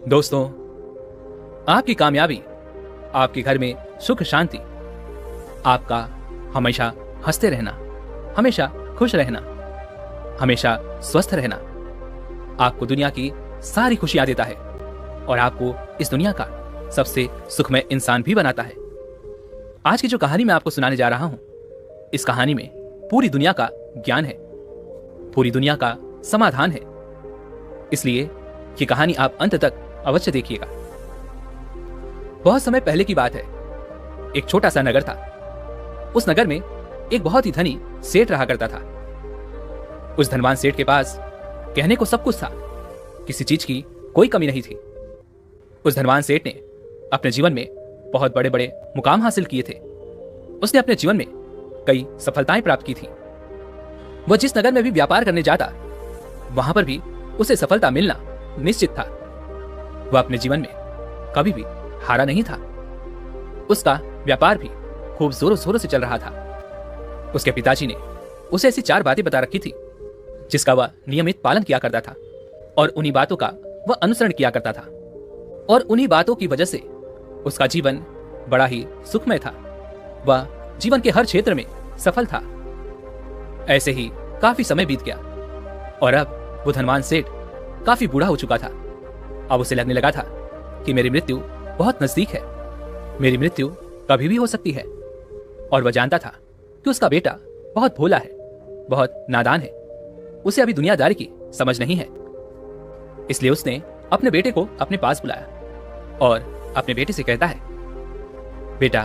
दोस्तों, आपकी कामयाबी, आपके घर में सुख शांति, आपका हमेशा हंसते रहना, हमेशा खुश रहना, हमेशा स्वस्थ रहना आपको दुनिया की सारी खुशियां देता है और आपको इस दुनिया का सबसे सुखमय इंसान भी बनाता है। आज की जो कहानी मैं आपको सुनाने जा रहा हूं, इस कहानी में पूरी दुनिया का ज्ञान है, पूरी दुनिया का समाधान है। इसलिए ये कहानी आप अंत तक अवश्य देखिएगा। बहुत समय पहले की बात है। एक छोटा सा नगर था। उस नगर में एक बहुत ही धनी सेठ रहा करता था। उस धनवान सेठ के पास कहने को सब कुछ था, किसी चीज की कोई कमी नहीं थी। उस धनवान सेठ ने अपने जीवन में बहुत बड़े बड़े मुकाम हासिल किए थे। उसने अपने जीवन में कई सफलताएं प्राप्त की थी। वह जिस नगर में भी व्यापार करने जाता, वहां पर भी उसे सफलता मिलना निश्चित था। वह अपने जीवन में कभी भी हारा नहीं था। उसका व्यापार भी खूब जोरों शोरों से चल रहा था। उसके पिताजी ने उसे ऐसी 4 बातें बता रखी थी जिसका वह नियमित पालन किया करता था और उन्हीं बातों का वह अनुसरण किया करता था। और उन्हीं बातों की वजह से उसका जीवन बड़ा ही सुखमय था। वह जीवन के हर क्षेत्र में सफल था। ऐसे ही काफी समय बीत गया और अब वो धनवान सेठ काफी बूढ़ा हो चुका था। अब उसे लगने लगा था कि मेरी मृत्यु बहुत नजदीक है, मेरी मृत्यु कभी भी हो सकती है। और वह जानता था कि उसका बेटा बहुत भोला है, बहुत नादान है, उसे अभी दुनियादारी की समझ नहीं है। इसलिए उसने अपने बेटे को अपने पास बुलाया और अपने बेटे से कहता है, बेटा,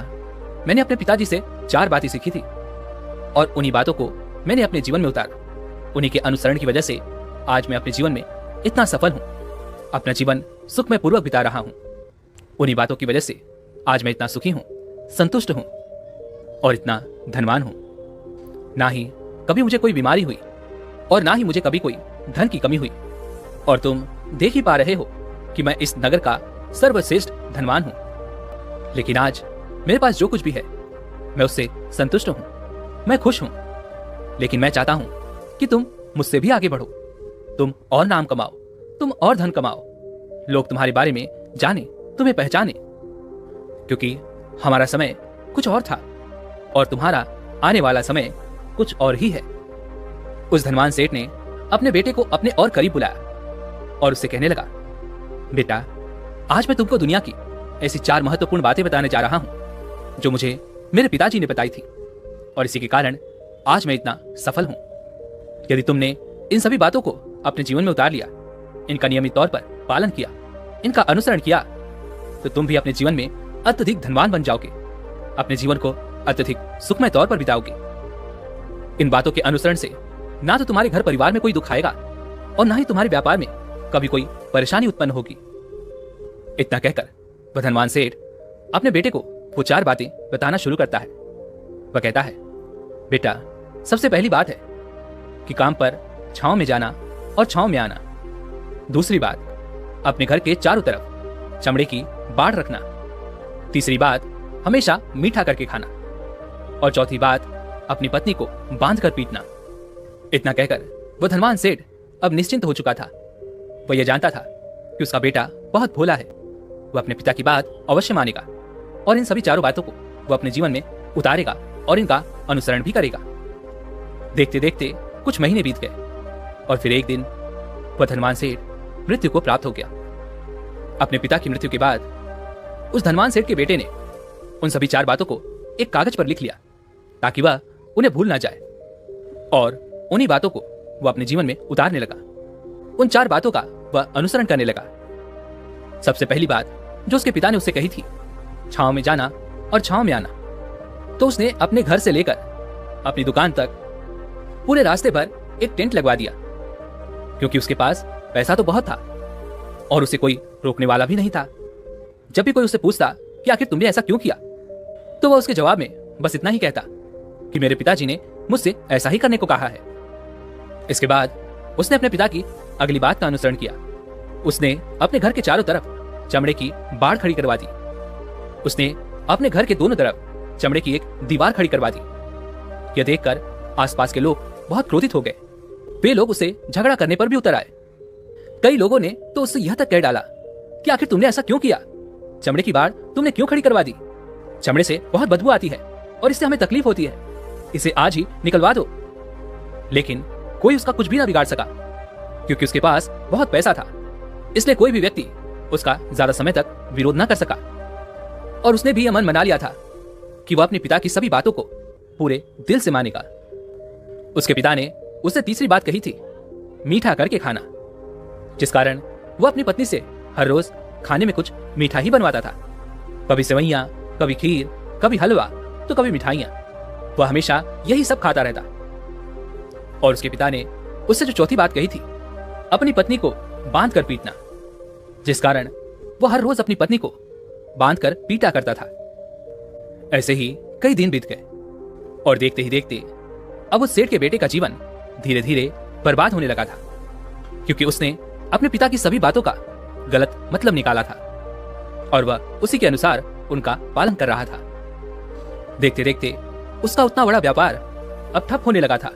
मैंने अपने पिताजी से 4 बातें सीखी थी और उन्हीं बातों को मैंने अपने जीवन में उतारा। उन्हीं के अनुसरण की वजह से आज मैं अपने जीवन में इतना सफल हूं, अपना जीवन सुखमय पूर्वक बिता रहा हूं। उन्हीं बातों की वजह से आज मैं इतना सुखी हूं, संतुष्ट हूं और इतना धनवान हूं। ना ही कभी मुझे कोई बीमारी हुई और ना ही मुझे कभी कोई धन की कमी हुई। और तुम देख ही पा रहे हो कि मैं इस नगर का सर्वश्रेष्ठ धनवान हूं। लेकिन आज मेरे पास जो कुछ भी है मैं उससे संतुष्ट हूं, मैं खुश हूं। लेकिन मैं चाहता हूं कि तुम मुझसे भी आगे बढ़ो, तुम और नाम कमाओ, तुम और धन कमाओ, लोग तुम्हारे बारे में जाने, तुम्हें पहचाने। क्योंकि हमारा समय कुछ और था और तुम्हारा आने वाला समय कुछ और ही है। उस धनवान सेठ ने अपने बेटे को अपने और करीब बुलाया और उससे कहने लगा, बेटा, आज मैं तुमको दुनिया की ऐसी 4 महत्वपूर्ण बातें बताने जा रहा हूं जो मुझे मेरे पिताजी ने बताई थी और इसी के कारण आज मैं इतना सफल हूं। यदि तुमने इन सभी बातों को अपने जीवन में उतार लिया, इनका नियमित तौर पर पालन किया, इनका अनुसरण किया, तो तुम भी अपने जीवन में अत्यधिक धनवान बन जाओगे, अपने जीवन को अत्यधिक सुखमय तौर पर बिताओगे। इन बातों के अनुसरण से ना तो तुम्हारे घर परिवार में कोई दुख आएगा और ना ही तुम्हारे व्यापार में कभी कोई परेशानी उत्पन्न होगी। इतना कहकर वह धनवान सेठ अपने बेटे को वो 4 बातें बताना शुरू करता है। वह कहता है, बेटा, सबसे पहली बात है कि काम पर छांव में जाना और छांव में आना। दूसरी बात, अपने घर के चारों तरफ चमड़े की बाड़ रखना। तीसरी बात, हमेशा मीठा करके खाना। और चौथी बात, अपनी पत्नी को बांध कर पीटना। इतना कहकर वह धनवान सेठ अब निश्चिंत हो चुका था। वह यह जानता था कि उसका बेटा बहुत भोला है, वह अपने पिता की बात अवश्य मानेगा और इन सभी 4 बातों को वह अपने जीवन में उतारेगा और इनका अनुसरण भी करेगा। देखते देखते कुछ महीने बीत गए और फिर एक दिन वह धनवान सेठ मृत्यु को प्राप्त हो गया। अपने पिता की मृत्यु के बाद उस धनवान सेठ के बेटे ने उन सभी 4 बातों को एक कागज पर लिख लिया ताकि वह उन्हें भूल ना जाए और उन्हीं बातों को वह अपने जीवन में उतारने लगा। उन 4 बातों का वह अनुसरण करने लगा। सबसे पहली बात जो उसके पिता ने उससे कही थी, छांव में जाना और छांव में आना, तो उसने अपने घर से लेकर अपनी दुकान तक पूरे रास्ते पर एक टेंट लगवा दिया। क्योंकि उसके पास पैसा तो बहुत था और उसे कोई रोकने वाला भी नहीं था। जब भी कोई उससे पूछता कि आखिर तुमने ऐसा क्यों किया, तो वह उसके जवाब में बस इतना ही कहता कि मेरे पिताजी ने मुझसे ऐसा ही करने को कहा है। इसके बाद उसने अपने पिता की अगली बात का अनुसरण किया। उसने अपने घर के चारों तरफ चमड़े की बाड़ खड़ी करवा दी। उसने अपने घर के दोनों तरफ चमड़े की एक दीवार खड़ी करवा दी। यह देखकर आसपास के लोग बहुत क्रोधित हो गए। वे लोग उसे झगड़ा करने पर भी उतर आए। कई लोगों ने तो उससे यह तक कह डाला कि आखिर तुमने ऐसा क्यों किया? चमड़े की बाड़ तुमने क्यों खड़ी करवा दी? चमड़े से बहुत बदबू आती है और इससे हमें तकलीफ होती है, इसे आज ही निकलवा दो। लेकिन कोई उसका कुछ भी ना बिगाड़ सका, क्योंकि उसके पास बहुत पैसा था। इसलिए कोई भी व्यक्ति उसका ज्यादा समय तक विरोध ना कर सका। और उसने भी यह मन बना लिया था कि वह अपने पिता की सभी बातों को पूरे दिल से मानेगा। उसके पिता ने उससे तीसरी बात कही थी, मीठा करके खाना, जिस कारण वह अपनी पत्नी से हर रोज खाने में कुछ मीठा ही बनवाता था। कभी सेवैयां, कभी खीर, कभी हलवा, तो कभी मिठाइयां। वह हमेशा यही सब खाता रहता। और उसके पिता ने उससे जो चौथी बात कही थी, अपनी पत्नी को बांध कर पीटना, जिस कारण वह हर रोज अपनी पत्नी को बांध कर पीटा करता था। ऐसे ही कई दिन बीत गए और देखते ही देखते अब उस सेठ के बेटे का जीवन धीरे धीरे बर्बाद होने लगा था, क्योंकि उसने अपने पिता की सभी बातों का गलत मतलब निकाला था और वह उसी के अनुसार उनका पालन कर रहा था। देखते देखते उसका उतना बड़ा व्यापार अब ठप होने लगा था।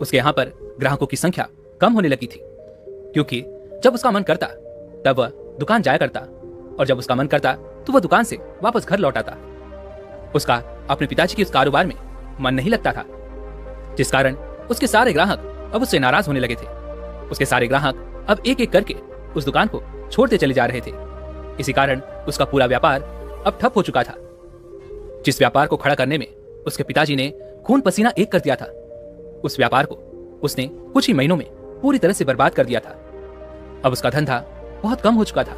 उसके यहाँ पर ग्राहकों की संख्या कम होने लगी थी, क्योंकि जब उसका मन करता तब वह दुकान जाया करता और जब उसका मन करता तो वह दुकान से वापस घर लौट आता। उसका अपने पिताजी के उस कारोबार में मन नहीं लगता था, जिस कारण उसके सारे ग्राहक अब उससे नाराज होने लगे थे। उसके सारे ग्राहक अब एक एक करके उस दुकान को छोड़ते चले जा रहे थे। इसी कारण उसका पूरा व्यापार अब ठप हो चुका था। जिस व्यापार को खड़ा करने में उसके पिताजी ने खून पसीना एक कर दिया था, उस व्यापार को उसने कुछ ही महीनों में पूरी तरह से बर्बाद कर दिया था। अब उसका धंधा बहुत कम हो चुका था,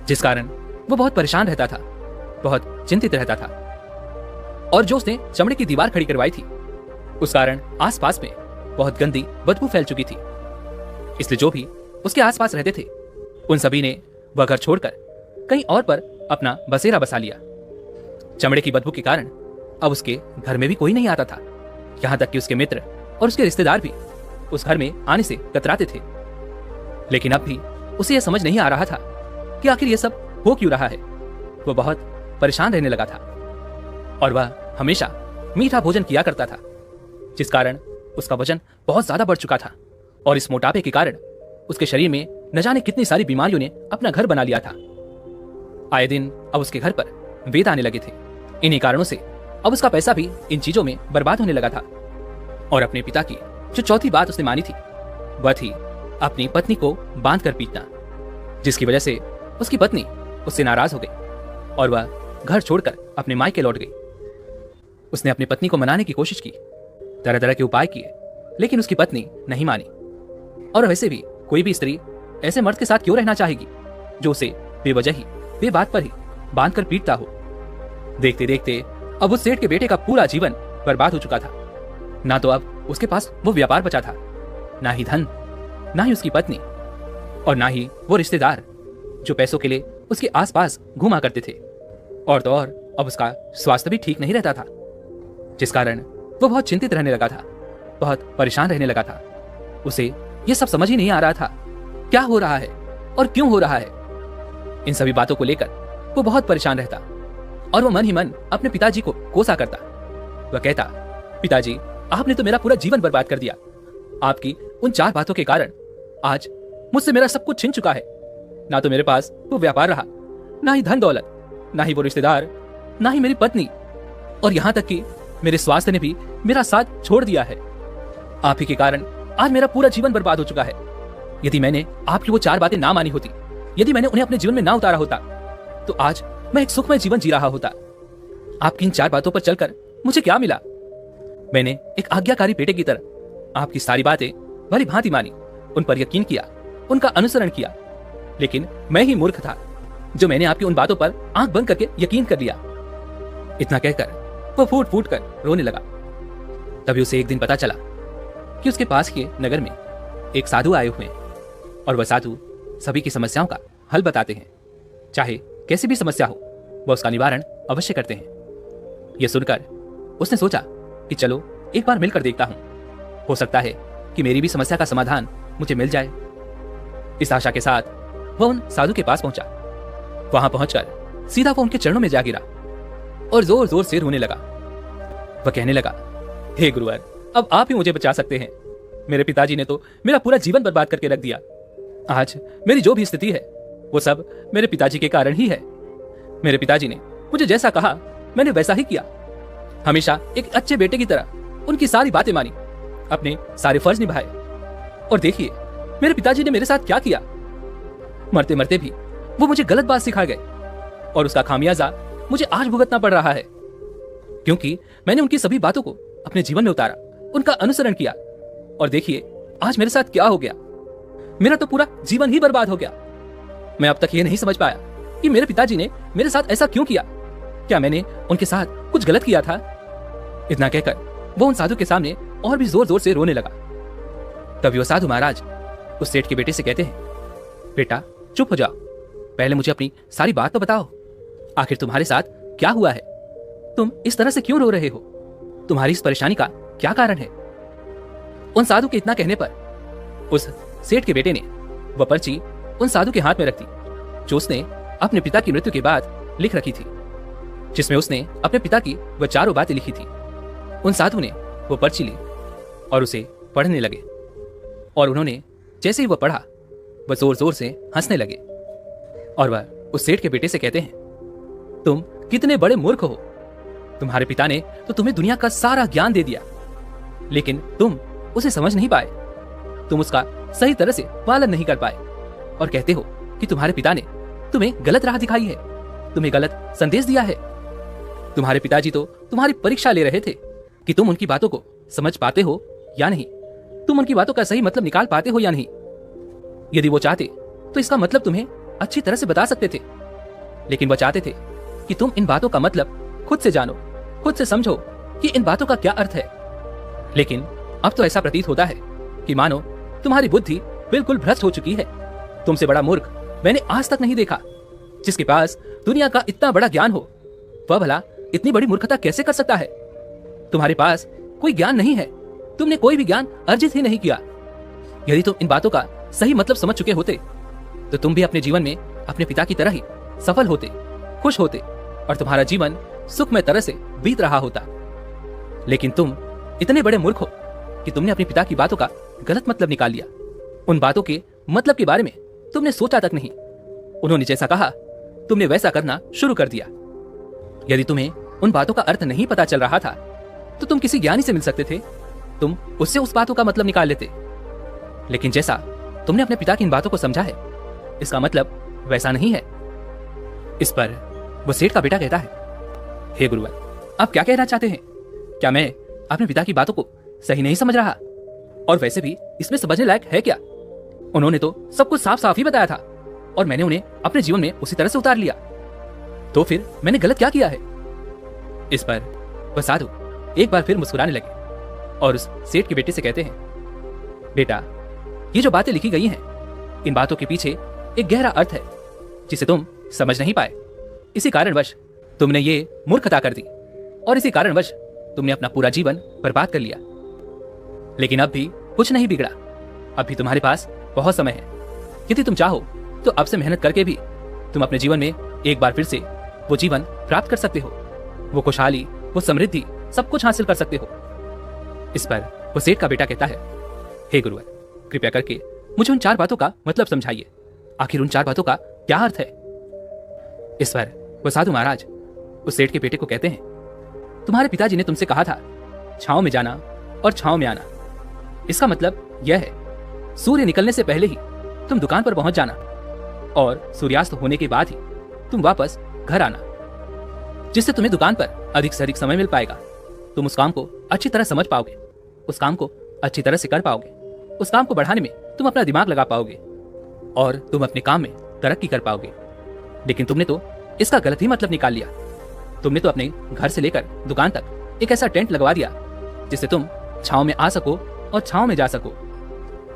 जिस कारण वो बहुत परेशान रहता था, बहुत चिंतित रहता था। और जो उसने चमड़े की दीवार खड़ी करवाई थी, उस कारण आसपास में बहुत गंदी बदबू फैल चुकी थी। इसलिए जो भी उसके आसपास रहते थे, उन सभी ने वह घर छोड़कर कहीं और पर अपना बसेरा बसा लिया। चमड़े की बदबू के कारण अब उसके घर में भी कोई नहीं आता था। यहाँ तक कि उसके मित्र और उसके रिश्तेदार भी उस घर में आने से कतराते थे। लेकिन अब भी उसे यह समझ नहीं आ रहा था कि आखिर यह सब हो क्यों रहा है। वह बहुत परेशान रहने लगा था और वह हमेशा मीठा भोजन किया करता था, जिस कारण उसका वजन बहुत ज्यादा बढ़ चुका था। और इस मोटापे के कारण उसके शरीर में न जाने कितनी सारी बीमारियों ने अपना घर बना लिया था। आए दिन अब उसके घर पर वेद आने लगे थे। इन्हीं कारणों से अब उसका पैसा भी इन चीजों में बर्बाद होने लगा था। और अपने पिता की जो चौथी बात उसने मानी थी, वह थी अपनी पत्नी को बांध कर पीटना, जिसकी वजह से उसकी पत्नी उससे नाराज हो गई और वह घर छोड़कर अपने मायके लौट गई। उसने अपनी पत्नी को मनाने की कोशिश की, तरह तरह के उपाय किए, लेकिन उसकी पत्नी नहीं मानी। और वैसे भी कोई भी स्त्री ऐसे मर्द के साथ क्यों रहना चाहेगी जो उसे बेवजह ही बेबात पर ही बांध कर पीटता हो। देखते देखते अब उस सेठ के बेटे का पूरा जीवन बर्बाद हो चुका था। ना तो अब उसके पास वो व्यापार बचा था, ना ही धन, ना ही उसकी पत्नी, और ना ही वो रिश्तेदार जो पैसों के लिए उसके आसपास घूमा करते थे। और तो और अब उसका स्वास्थ्य भी ठीक नहीं रहता था, जिस कारण वो बहुत चिंतित रहने लगा था, बहुत परेशान रहने लगा था। उसे ये सब समझ ही नहीं आ रहा था क्या हो रहा है और क्यों हो रहा है। इन सभी बातों को लेकर वो बहुत परेशान रहता और वो मन ही मन अपने पिताजी को कोसा करता। वह कहता, पिताजी, आपने तो मेरा पूरा जीवन बर्बाद कर दिया। आपकी उन 4 बातों के कारण आज मुझसे मेरा सब कुछ छिन चुका है। ना तो मेरे पास वो व्यापार रहा, ना ही धन दौलत, ना ही वो रिश्तेदार, ना ही मेरी पत्नी, और यहाँ तक कि मेरे स्वास्थ्य ने भी मेरा साथ छोड़ दिया है। आप ही के कारण आज मेरा पूरा जीवन बर्बाद हो चुका है। यदि मैंने आपकी वो 4 बातें ना मानी होती, यदि मैंने उन्हें अपने जीवन में ना उतारा होता, तो आज मैं एक सुखमय जीवन जी रहा होता। आपकी इन 4 बातों पर चलकर मुझे क्या मिला? मैंने एक आज्ञाकारी बेटे की तरह आपकी सारी बातें भली भांति मानी, उन पर यकीन किया, उनका अनुसरण किया। लेकिन मैं ही मूर्ख था जो मैंने आपकी उन बातों पर आंख बंद करके यकीन कर लिया। इतना कहकर वो फूट फूट कर रोने लगा। तभी उसे एक दिन पता चला कि उसके पास के नगर में एक साधु आए हुए हैं और वह साधु सभी की समस्याओं का हल बताते हैं। चाहे कैसी भी समस्या हो, वह उसका निवारण अवश्य करते हैं। यह सुनकर उसने सोचा कि चलो एक बार मिलकर देखता हूं, हो सकता है कि मेरी भी समस्या का समाधान मुझे मिल जाए। इस आशा के साथ वह उन साधु के पास पहुंचा। वहां पहुंचकर सीधा वो उनके चरणों में जा गिरा और जोर जोर से रोने लगा। वह कहने लगा, हे गुरुवर, अब आप ही मुझे बचा सकते हैं। मेरे पिताजी ने तो मेरा पूरा जीवन बर्बाद करके रख दिया। आज मेरी जो भी स्थिति है, वो सब मेरे पिताजी के कारण ही है। मेरे पिताजी ने मुझे जैसा कहा मैंने वैसा ही किया। हमेशा एक अच्छे बेटे की तरह उनकी सारी बातें मानी, अपने सारे फर्ज निभाए। और देखिए मेरे पिताजी ने मेरे साथ क्या किया। मरते मरते भी वो मुझे गलत बात सिखा गए और उसका खामियाजा मुझे आज भुगतना पड़ रहा है, क्योंकि मैंने उनकी सभी बातों को अपने जीवन में उतारा, उनका अनुसरण किया। और देखिए आज मेरे साथ क्या हो गया। मेरा तो पूरा जीवन ही बर्बाद हो गया। मैं अब तक ये नहीं समझ पाया कि मेरे पिताजी ने मेरे साथ ऐसा क्यों किया। क्या मैंने उनके साथ कुछ गलत किया था? इतना कहकर वो उन साधु के सामने और भी जोर जोर से रोने लगा। तभी वो साधु महाराज उस सेठ के बेटे से कहते हैं, बेटा चुप हो जाओ, पहले मुझे अपनी सारी बात तो बताओ। आखिर तुम्हारे साथ क्या हुआ है? तुम इस तरह से क्यों रो रहे हो? तुम्हारी इस परेशानी का क्या कारण है? उन साधु के इतना कहने पर उस सेठ के बेटे ने वह पर्ची उन साधु के हाथ में रख दी, जो उसने अपने पिता की मृत्यु के बाद लिख रखी थी, जिसमें उसने अपने पिता की वह चारों बातें लिखी थी। उन साधु ने वो पर्ची ली और उसे पढ़ने लगे, और उन्होंने जैसे ही वह पढ़ा वह जोर जोर से हंसने लगे। और वह उस सेठ के बेटे से कहते हैं, तुम कितने बड़े मूर्ख हो। तुम्हारे पिता ने तो तुम्हें दुनिया का सारा ज्ञान दे दिया, लेकिन तुम उसे समझ नहीं पाए, तुम उसका सही तरह से पालन नहीं कर पाए, और कहते हो कि तुम्हारे पिता ने तुम्हें गलत राह दिखाई है, तुम्हें गलत संदेश दिया है। तुम्हारे पिताजी तो तुम्हारी परीक्षा ले रहे थे कि तुम उनकी बातों को समझ पाते हो या नहीं, तुम उनकी बातों का सही मतलब निकाल पाते हो या नहीं। यदि वो चाहते तो इसका मतलब तुम्हें अच्छी तरह से बता सकते थे, लेकिन वो चाहते थे कि तुम इन बातों का मतलब खुद से जानो, खुद से समझो कि इन बातों का क्या अर्थ है। लेकिन अब तो ऐसा प्रतीत होता है कि मानो तुम्हारी बुद्धि बिल्कुल भ्रष्ट हो चुकी है। तुमसे बड़ा मूर्ख मैंने आज तक नहीं देखा। जिसके पास दुनिया का इतना बड़ा ज्ञान हो, वह भला इतनी बड़ी मूर्खता कैसे कर सकता है? तुम्हारे पास कोई ज्ञान नहीं है, तुमने कोई भी ज्ञान अर्जित ही नहीं किया। यदि तुम इन बातों का सही मतलब समझ चुके होते तो तुम भी अपने जीवन में अपने पिता की तरह ही सफल होते, खुश होते, और तुम्हारा जीवन सुखमय तरह से बीत रहा होता। लेकिन तुम इतने बड़े मूर्ख हो कि तुमने अपने पिता की बातों का गलत मतलब निकाल लिया। उन बातों के मतलब के बारे में तुमने सोचा तक नहीं। उन्होंने जैसा कहा तुमने वैसा करना शुरू कर दिया। यदि तुम्हें उन बातों का अर्थ नहीं पता चल रहा था तो तुम किसी ज्ञानी से मिल सकते थे, तुम उससे उस बातों का मतलब निकाल लेते। लेकिन जैसा तुमने अपने पिता की इन बातों को समझा है, इसका मतलब वैसा नहीं है। इस पर वो सेठ का बेटा कहता है, हे गुरुवर, आप क्या कहना चाहते हैं? क्या मैं अपने पिता की बातों को सही नहीं समझ रहा? और वैसे भी इसमें समझने लायक है क्या? उन्होंने तो सब कुछ साफ साफ ही बताया था और मैंने उन्हें अपने जीवन में उसी तरह से उतार लिया। तो फिर मैंने गलत क्या किया है? इस पर वह साधु एक बार फिर मुस्कुराने लगे और उस सेठ के बेटे से कहते हैं, बेटा, ये जो बातें लिखी गई हैं, इन बातों के पीछे एक गहरा अर्थ है जिसे तुम समझ नहीं पाए। इसी कारणवश तुमने ये मूर्खता कर दी और इसी कारणवश तुमने अपना पूरा जीवन बर्बाद कर लिया। लेकिन अब भी कुछ नहीं बिगड़ा, अब भी तुम्हारे पास बहुत समय है। यदि तुम चाहो तो अब से मेहनत करके भी तुम अपने जीवन में एक बार फिर से वो जीवन प्राप्त कर सकते हो, वो खुशहाली, वो समृद्धि, सब कुछ हासिल कर सकते हो। इस पर वो सेठ का बेटा कहता है, हे गुरुवर, कृपया करके मुझे उन 4 बातों का मतलब समझाइए। आखिर उन 4 बातों का क्या अर्थ है? इस पर वो साधु महाराज उस सेठ के बेटे को कहते हैं, तुम्हारे पिताजी ने तुमसे कहा था छांव में जाना और छांव में आना। इसका मतलब यह है, सूर्य निकलने से पहले ही तुम दुकान पर पहुंच जाना और सूर्यास्त होने के बाद ही तुम वापस घर आना, जिससे तुम्हें दुकान पर अधिक से अधिक समय मिल पाएगा। तुम उस काम को अच्छी तरह समझ पाओगे, उस काम को अच्छी तरह से कर पाओगे, उस काम को बढ़ाने में तुम अपना दिमाग लगा पाओगे और तुम अपने काम में तरक्की कर पाओगे। लेकिन तुमने तो इसका गलत ही मतलब निकाल लिया। तुमने तो अपने घर से लेकर दुकान तक एक ऐसा टेंट लगवा दिया जिससे तुम छांव में आ सको और छांव में जा सको।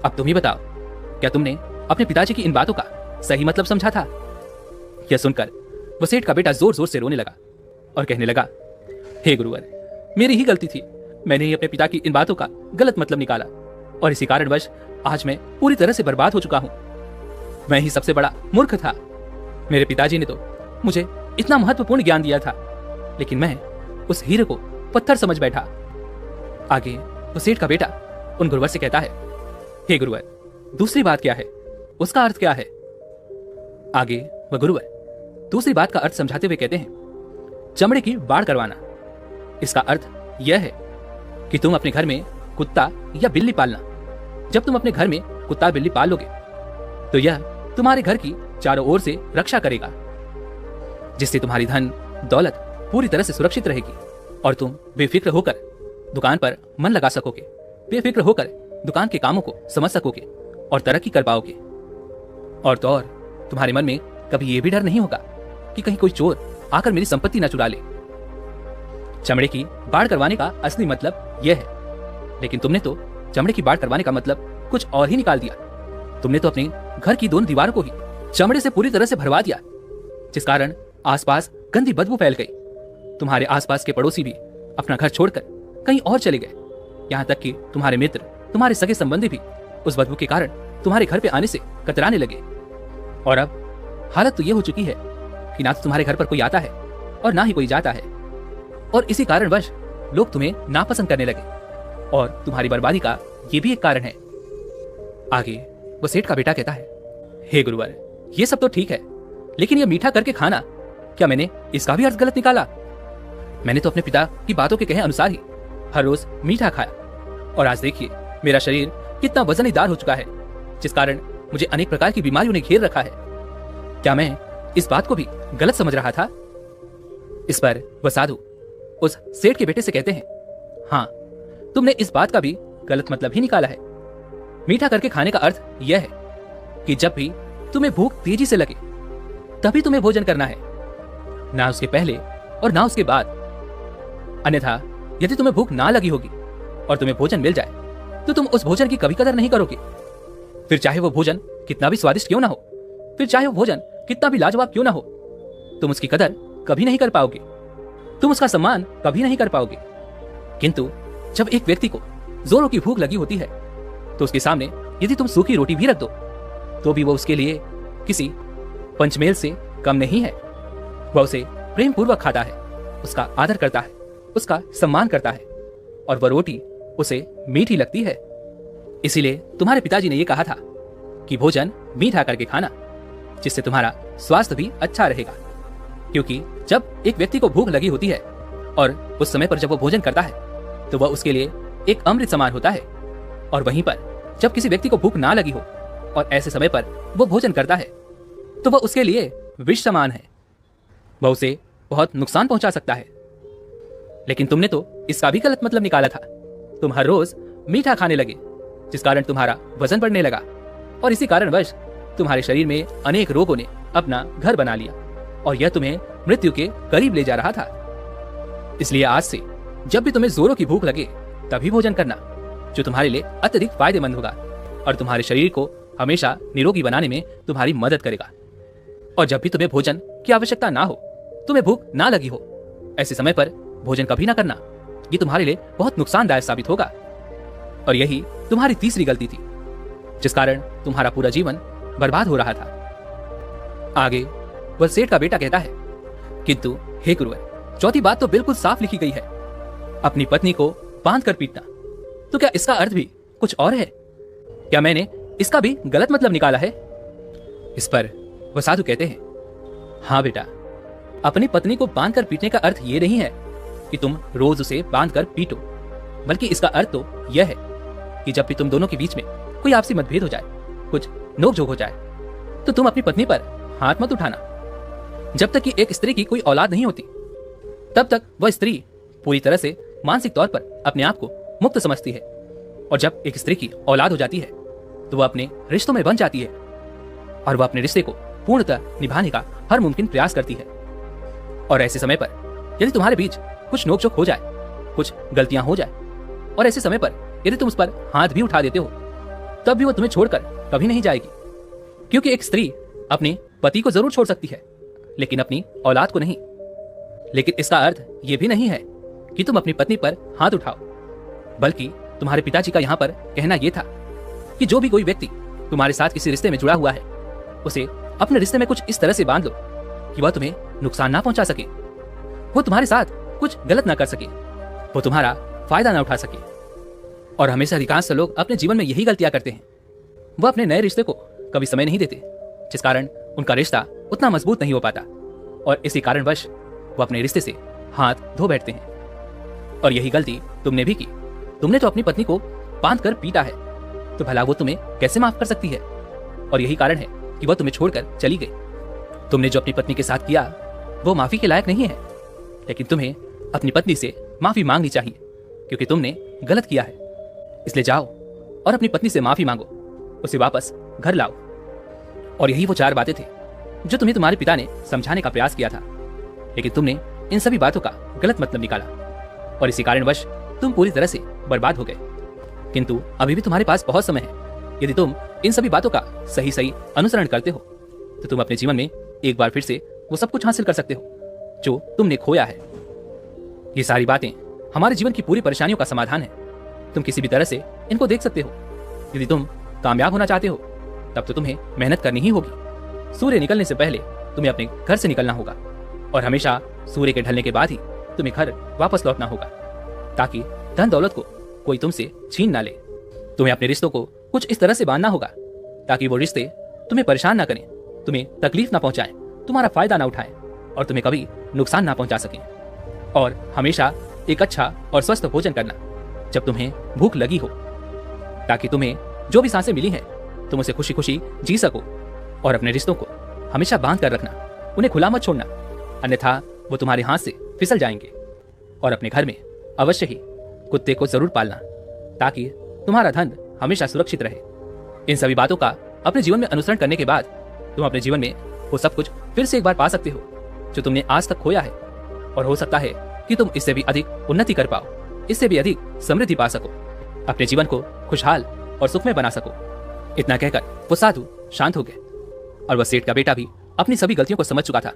अब तुम ही बताओ, क्या तुमने अपने पिताजी की इन बातों का सही मतलब समझा था? यह सुनकर वो सेठ का बेटा जोर जोर से रोने लगा और कहने लगा, हे गुरुवर, मेरी ही गलती थी। मैंने ही अपने पिता की इन बातों का गलत मतलब निकाला और इसी कारणवश आज मैं पूरी तरह से बर्बाद हो चुका हूं। मैं ही सबसे बड़ा मूर्ख था। मेरे पिताजी ने तो मुझे इतना महत्वपूर्ण ज्ञान दिया था, लेकिन मैं उस हीरे को पत्थर समझ बैठा। आगे वो सेठ का बेटा उन गुरुवर से कहता है, हे गुरुवर, दूसरी बात क्या है? उसका अर्थ क्या है? आगे वह गुरुवर दूसरी बात का अर्थ समझाते हुए कहते हैं, चमड़े की बाढ़ करवाना। इसका अर्थ यह है कि तुम अपने घर में कुत्ता या बिल्ली पालना। जब तुम अपने घर में कुत्ता बिल्ली पाल लोगे तो यह तुम्हारे घर की चारों ओर से रक्षा करेगा, जिससे तुम्हारी धन दौलत पूरी तरह से सुरक्षित रहेगी और तुम बेफिक्र होकर दुकान पर मन लगा सकोगे, बेफिक्र होकर दुकान के कामों को समझ सकोगे और तरक्की कर पाओगे। और तो और तुम्हारे मन में कभी यह भी डर नहीं होगा कि कहीं कोई चोर आकर मेरी संपत्ति न चुरा ले। चमड़े की बाढ़ करवाने का असली मतलब यह है, लेकिन तुमने तो चमड़े की बाढ़ करवाने का मतलब कुछ और ही निकाल दिया। तुमने तो अपने घर की दोनों दीवारों को ही चमड़े से पूरी तरह से भरवा दिया, जिस कारण आसपास गंदी बदबू फैल गई। तुम्हारे आसपास के पड़ोसी भी अपना घर छोड़कर कहीं और चले गए, यहाँ तक कि तुम्हारे मित्र, तुम्हारे सगे संबंधी भी उस बदबू के कारण तुम्हारे घर पे आने से कतराने लगे। और अब हालत तो यह हो चुकी है कि ना तो तुम्हारे घर पर कोई आता है और ना ही कोई जाता है, और इसी कारणवश लोग तुम्हें नापसंद करने लगे, और तुम्हारी बर्बादी का ये भी एक कारण है। आगे वो सेठ का बेटा कहता है, हे गुरुवर, ये सब तो ठीक है, लेकिन ये मीठा करके खाना, क्या मैंने इसका भी अर्थ गलत निकाला? मैंने तो अपने पिता की बातों के कहे अनुसार ही हर रोज मीठा खाया, और आज देखिए मेरा शरीर कितना वजनीदार हो चुका है, जिस कारण मुझे अनेक प्रकार की बीमारियों ने घेर रखा है। क्या मैं इस बात को भी गलत समझ रहा था? इस पर वह साधु उस सेठ के बेटे से कहते हैं, हाँ, तुमने इस बात का भी गलत मतलब ही निकाला है। मीठा करके खाने का अर्थ यह है कि जब भी तुम्हें भूख तेजी से लगे तभी तुम्हें भोजन करना है, ना उसके पहले और ना उसके बाद। अन्यथा यदि तुम्हें भूख ना लगी होगी और तुम्हें भोजन मिल जाए तो तुम उस भोजन की कभी कदर नहीं करोगे। फिर चाहे वो भोजन कितना भी स्वादिष्ट क्यों ना हो, फिर चाहे वो भोजन कितना भी लाजवाब क्यों ना हो, तुम उसकी कदर कभी नहीं कर पाओगे, तुम उसका सम्मान कभी नहीं कर पाओगे। किंतु जब एक व्यक्ति को जोरों की भूख लगी होती है तो उसके सामने यदि तुम सूखी रोटी भी रख दो तो भी वो उसके लिए किसी पंचमेल से कम नहीं है। वह उसे प्रेम पूर्वक खाता है, उसका आदर करता है, उसका सम्मान करता है, और वह रोटी उसे मीठी लगती है। इसीलिए तुम्हारे पिताजी ने यह कहा था कि भोजन मीठा करके खाना, जिससे तुम्हारा स्वास्थ्य भी अच्छा रहेगा। क्योंकि जब एक व्यक्ति को भूख लगी होती है और उस समय पर जब वो भोजन करता है तो वह उसके लिए एक अमृत समान होता है, और वहीं पर जब किसी व्यक्ति को भूख ना लगी हो और ऐसे समय पर वो भोजन करता है तो वह उसके लिए विष समान है, वह उसे बहुत नुकसान पहुंचा सकता है। लेकिन तुमने तो इसका भी गलत मतलब निकाला था। तुम हर रोज मीठा खाने लगे, जिस कारण तुम्हारा वजन बढ़ने लगा, और इसी कारणवश तुम्हारे शरीर में अनेक रोगों ने अपना घर बना लिया और यह तुम्हें मृत्यु के करीब ले जा रहा था। इसलिए आज से जब भी तुम्हें जोरों की भूख लगे तभी भोजन करना, जो तुम्हारे लिए अत्यधिक फायदेमंद होगा और तुम्हारे शरीर को हमेशा निरोगी बनाने में तुम्हारी मदद करेगा। और जब भी तुम्हें भोजन की आवश्यकता ना हो, तुम्हें भूख ना लगी हो, ऐसे समय पर भोजन कभी ना करना, ये तुम्हारे लिए बहुत नुकसानदायक साबित होगा। और यही तुम्हारी तीसरी गलती थी, जिस कारण तुम्हारा पूरा जीवन बर्बाद हो रहा था। आगे वह सेठ का बेटा कहता है, किंतु हे गुरुवर, चौथी बात तो बिल्कुल साफ लिखी गई है, अपनी पत्नी को बांध कर पीटना। तो क्या इसका अर्थ भी कुछ और है? क्या मैंने इसका भी गलत मतलब निकाला है? इस पर वह साधु कहते हैं, हाँ बेटा, अपनी पत्नी को बांध कर पीटने का अर्थ ये नहीं है कि तुम रोज उसे बांध कर पीटो, बल्कि इसका अर्थ तो यह है कि जब भी तुम दोनों के बीच में कोई आपसी मतभेद हो जाए, कुछ नोकझोंक हो जाए, तो तुम अपनी पत्नी पर हाथ मत उठाना। जब तक कि एक स्त्री की कोई औलाद नहीं होती तब तक वह स्त्री पूरी तरह से मानसिक तौर पर अपने आप को मुक्त समझती है, और जब एक स्त्री की औलाद हो जाती है तो वह अपने रिश्तों में बंध जाती है और वह अपने रिश्ते को पूर्णतः निभाने का हर मुमकिन प्रयास करती है। और ऐसे समय पर यदि तुम्हारे बीच कुछ नोकझोंक हो जाए, कुछ गलतियां हो जाए, और ऐसे समय पर यदि तुम उस पर हाथ भी उठा देते हो, तब भी वह तुम्हें छोड़कर कभी नहीं जाएगी। क्योंकि एक स्त्री अपने पति को जरूर छोड़ सकती है, लेकिन अपनी औलाद को नहीं। लेकिन इसका अर्थ यह भी नहीं है कि तुम अपनी पत्नी पर हाथ उठाओ, बल्कि तुम्हारे पिताजी का यहाँ पर कहना यह था कि जो भी कोई व्यक्ति तुम्हारे साथ किसी रिश्ते में जुड़ा हुआ है, उसे अपने रिश्ते में कुछ इस तरह से बांध लो कि वह तुम्हें नुकसान ना पहुंचा सके, वो तुम्हारे साथ कुछ गलत ना कर सके, वो तुम्हारा फायदा ना उठा सके। और हमेशा अधिकांश लोग अपने जीवन में यही गलतियां करते हैं, वह अपने नए रिश्ते को कभी समय नहीं देते, जिस कारण उनका रिश्ता उतना मजबूत नहीं हो पाता और इसी कारणवश वो अपने रिश्ते से हाथ धो बैठते हैं। और यही गलती तुमने भी की। तुमने तो अपनी पत्नी को बांध कर पीटा है, तो भला वो तुम्हें कैसे माफ कर सकती है? और यही कारण है कि वह तुम्हें छोड़कर चली गई। तुमने जो अपनी पत्नी के साथ किया वो माफी के लायक नहीं है, लेकिन तुम्हें अपनी पत्नी से माफी मांगनी चाहिए क्योंकि तुमने गलत किया है। इसलिए जाओ और अपनी पत्नी से माफी मांगो, उसे वापस घर लाओ। और यही वो 4 बातें थे जो तुम्हें तुम्हारे पिता ने समझाने का प्रयास किया था, लेकिन तुमने इन सभी बातों का गलत मतलब निकाला और इसी कारणवश तुम पूरी तरह से बर्बाद हो गए। किंतु अभी भी तुम्हारे पास बहुत समय है। यदि तुम इन सभी बातों का सही सही अनुसरण करते हो तो तुम अपने जीवन में एक बार फिर से वो सब कुछ हासिल कर सकते हो जो तुमने खोया है। ये सारी बातें हमारे जीवन की पूरी परेशानियों का समाधान है। तुम किसी भी तरह से इनको देख सकते हो। यदि तुम कामयाब होना चाहते हो तब तो तुम्हें मेहनत करनी ही होगी। सूर्य निकलने से पहले तुम्हें अपने घर से निकलना होगा और हमेशा सूर्य के ढलने के बाद ही तुम्हें घर वापस लौटना होगा, ताकि धन दौलत को कोई तुमसे छीन ना ले। तुम्हें अपने रिश्तों को कुछ इस तरह से बांधना होगा ताकि वो रिश्ते तुम्हें परेशान ना करें, तुम्हें तकलीफ ना पहुंचाएं, तुम्हारा फायदा ना उठाएं और तुम्हें कभी नुकसान ना पहुंचा सकें। और हमेशा एक अच्छा और स्वस्थ भोजन करना जब तुम्हें भूख लगी हो, ताकि तुम्हें जो भी सांसें मिली हैं तुम उसे खुशी खुशी जी सको। और अपने रिश्तों को हमेशा बांध कर रखना, उन्हें खुला मत छोड़ना, अन्यथा वो तुम्हारे हाथ से फिसल जाएंगे। और अपने घर में अवश्य ही कुत्ते को जरूर पालना ताकि तुम्हारा धन हमेशा सुरक्षित रहे। इन सभी बातों का अपने जीवन में अनुसरण करने के बाद तुम अपने जीवन में वो सब कुछ फिर से एक बार पा सकते हो जो तुमने आज तक खोया है। और हो सकता है कि तुम इससे भी अधिक उन्नति कर पाओ, इससे भी अधिक समृद्धि पा सको, अपने जीवन को खुशहाल और सुखमय बना सको। इतना कहकर वो साधु शांत हो गए और वह सेठ का बेटा भी अपनी सभी गलतियों को समझ चुका था।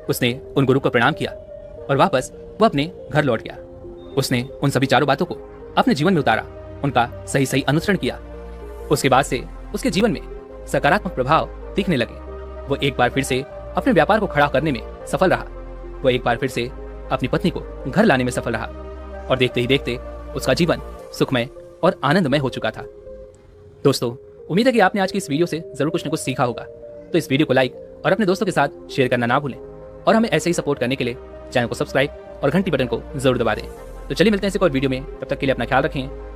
उसने उन गुरु को प्रणाम किया और वापस वो अपने घर लौट गया। उसने उन सभी 4 बातों को अपने जीवन में उतारा, उनका सही सही अनुसरण किया। उसके बाद से उसके जीवन में सकारात्मक प्रभाव दिखने लगे। वो एक बार फिर से अपने व्यापार को खड़ा करने में सफल रहा। वो एक बार फिर से अपनी पत्नी को घर लाने में सफल रहा और देखते ही देखते उसका जीवन सुखमय और आनंदमय हो चुका था। दोस्तों, उम्मीद है कि आपने आज की इस वीडियो से जरूर कुछ न कुछ सीखा होगा। तो इस वीडियो को लाइक और अपने दोस्तों के साथ शेयर करना ना भूलें और हमें ऐसे ही सपोर्ट करने के लिए चैनल को सब्सक्राइब और घंटी बटन को जरूर दबा दें। तो चलिए मिलते हैं इस एक और वीडियो में, तब तक के लिए अपना ख्याल रखें।